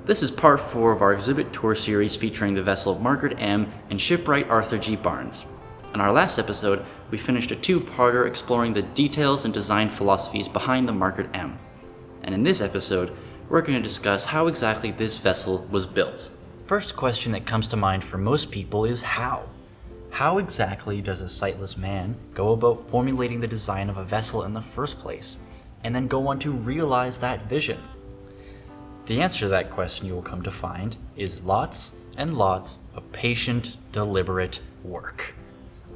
This is part 4 of our exhibit tour series featuring the vessel Margaret M. and shipwright Arthur G. Barnes. In our last episode, we finished a two-parter exploring the details and design philosophies behind the Margaret M. And in this episode, we're going to discuss how exactly this vessel was built. First question that comes to mind for most people is how? How exactly does a sightless man go about formulating the design of a vessel in the first place, and then go on to realize that vision? The answer to that question you will come to find is lots and lots of patient, deliberate work.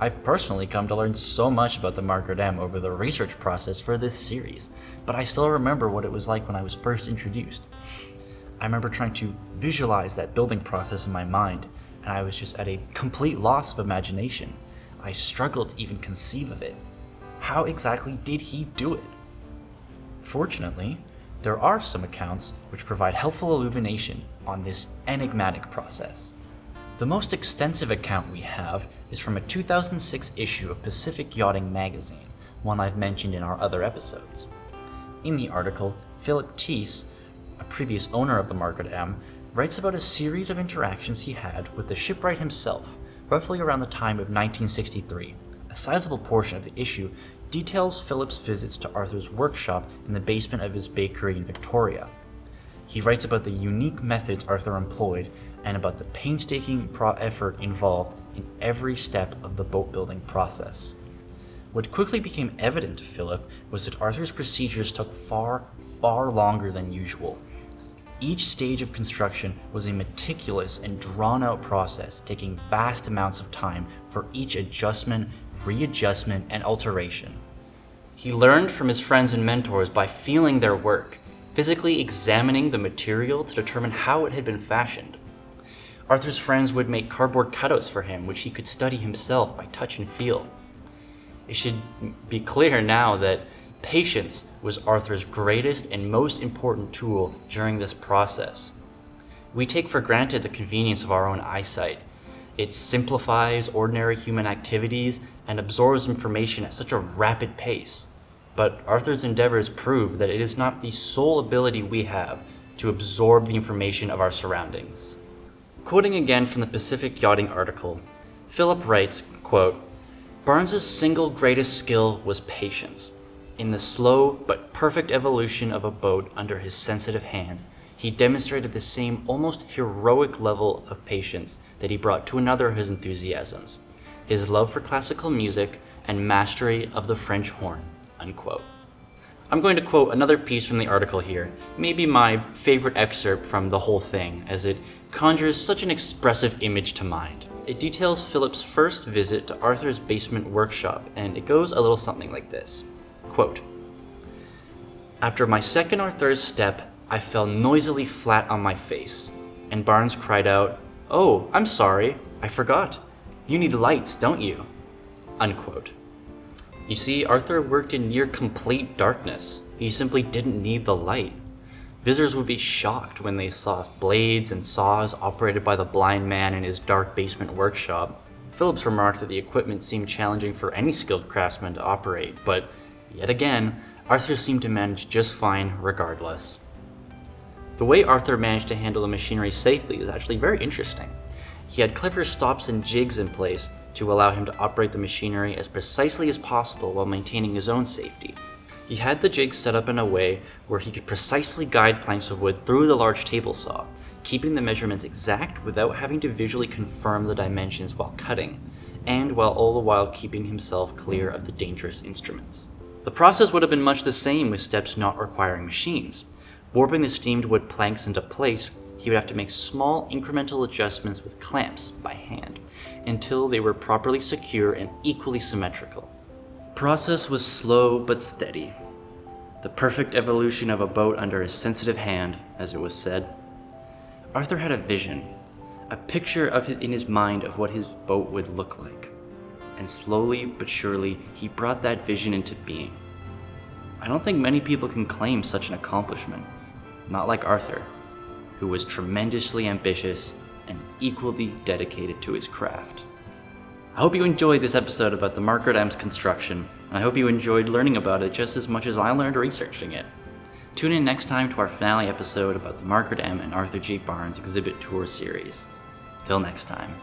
I've personally come to learn so much about the Margaret M over the research process for this series, but I still remember what it was like when I was first introduced. I remember trying to visualize that building process in my mind, and I was just at a complete loss of imagination. I struggled to even conceive of it. How exactly did he do it? Fortunately, there are some accounts which provide helpful illumination on this enigmatic process. The most extensive account we have is from a 2006 issue of Pacific Yachting magazine, one I've mentioned in our other episodes. In the article, Philip Teese, a previous owner of the Margaret M, writes about a series of interactions he had with the shipwright himself, roughly around the time of 1963. A sizable portion of the issue details Philip's visits to Arthur's workshop in the basement of his bakery in Victoria. He writes about the unique methods Arthur employed and about the painstaking effort involved in every step of the boat building process. What quickly became evident to Philip was that Arthur's procedures took far longer than usual. Each stage of construction was a meticulous and drawn-out process, taking vast amounts of time for each adjustment, readjustment, and alteration. He learned from his friends and mentors by feeling their work, physically examining the material to determine how it had been fashioned. Arthur's friends would make cardboard cutouts for him, which he could study himself by touch and feel. It should be clear now that patience was Arthur's greatest and most important tool during this process. We take for granted the convenience of our own eyesight. It simplifies ordinary human activities and absorbs information at such a rapid pace. But Arthur's endeavors prove that it is not the sole ability we have to absorb the information of our surroundings. Quoting again from the Pacific Yachting article, Philip writes, quote, "Barnes's single greatest skill was patience. In the slow but perfect evolution of a boat under his sensitive hands, he demonstrated the same almost heroic level of patience that he brought to another of his enthusiasms, his love for classical music and mastery of the French horn," unquote. I'm going to quote another piece from the article here, maybe my favorite excerpt from the whole thing, as it conjures such an expressive image to mind. It details Philip's first visit to Arthur's basement workshop, and it goes a little something like this. Quote, "After my second or third step, I fell noisily flat on my face, and Barnes cried out, 'Oh, I'm sorry, I forgot. You need lights, don't you?' Unquote." You see, Arthur worked in near complete darkness. He simply didn't need the light. Visitors would be shocked when they saw blades and saws operated by the blind man in his dark basement workshop. Phillips remarked that the equipment seemed challenging for any skilled craftsman to operate, but yet again, Arthur seemed to manage just fine regardless. The way Arthur managed to handle the machinery safely is actually very interesting. He had clever stops and jigs in place to allow him to operate the machinery as precisely as possible while maintaining his own safety. He had the jigs set up in a way where he could precisely guide planks of wood through the large table saw, keeping the measurements exact without having to visually confirm the dimensions while cutting, and while all the while keeping himself clear of the dangerous instruments. The process would have been much the same with steps not requiring machines. Warping the steamed wood planks into place, he would have to make small incremental adjustments with clamps by hand until they were properly secure and equally symmetrical. The process was slow but steady. The perfect evolution of a boat under his sensitive hand, as it was said. Arthur had a vision, a picture of it in his mind of what his boat would look like. And slowly but surely, he brought that vision into being. I don't think many people can claim such an accomplishment, not like Arthur, who was tremendously ambitious and equally dedicated to his craft. I hope you enjoyed this episode about the Margaret M's construction, and I hope you enjoyed learning about it just as much as I learned researching it. Tune in next time to our finale episode about the Margaret M. and Arthur G. Barnes exhibit tour series. Till next time.